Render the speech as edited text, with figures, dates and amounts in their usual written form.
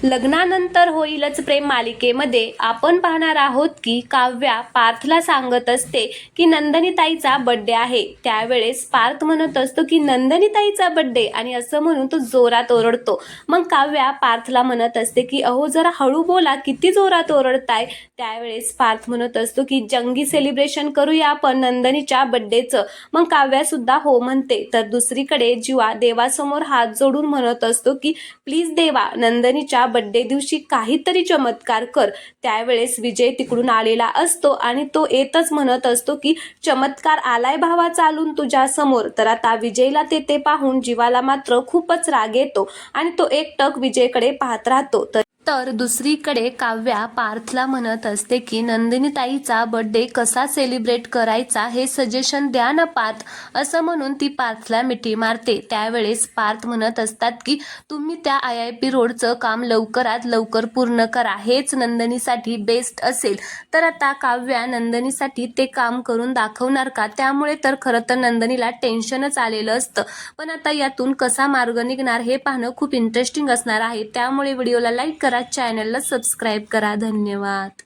लग्नानंतर होईलच प्रेम मालिकेमध्ये आपण पाहणार आहोत की काव्या पार्थला सांगत असते की नंदिनीताईचा बर्थडे आहे। त्यावेळेस पार्थ म्हणत असतो की नंदिनीताईचा बर्थडे आणि असं म्हणून तो जोरात ओरडतो। मग काव्या पार्थला म्हणत असते की अहो जरा हळू बोला, किती जोरात ओरडताय। त्यावेळेस पार्थ म्हणत असतो की जंगी सेलिब्रेशन करूया आपण नंदिनीच्या बर्थडेचं। मग काव्या सुद्धा हो म्हणते। तर दुसरीकडे जीवा देवासमोर हात जोडून म्हणत असतो की प्लीज देवा, नंदिनीच्या बर्थडे दिवशी काहीतरी चमत्कार कर। त्यावेळेस विजय तिकडून आलेला असतो आणि तो येतच म्हणत असतो की चमत्कार आलाय भावा चालून तुझ्या समोर। तर आता विजयला ते पाहून जीवाला मात्र खूपच राग येतो आणि तो एकटक विजयकडे पाहत राहतो। तर दुसरीकडे काव्या पार्थला म्हणत असते की नंदिनीताईचा बर्थडे कसा सेलिब्रेट करायचा हे सजेशन द्या ना पार्थ, असं म्हणून ती पार्थला मिठी मारते। त्यावेळेस पार्थ म्हणत असतात की तुम्ही त्या IIP रोडचं काम लवकरात लवकर पूर्ण करा, हेच नंदिनीसाठी बेस्ट असेल। तर आता काव्या नंदिनीसाठी ते काम करून दाखवणार का? त्यामुळे तर खरं तर नंदिनीला टेन्शनच आलेलं असतं। पण आता यातून कसा मार्ग निघणार हे पाहणं खूप इंटरेस्टिंग असणार आहे। त्यामुळे व्हिडिओला लाईक करा, चॅनलला सबस्क्राईब करा। धन्यवाद।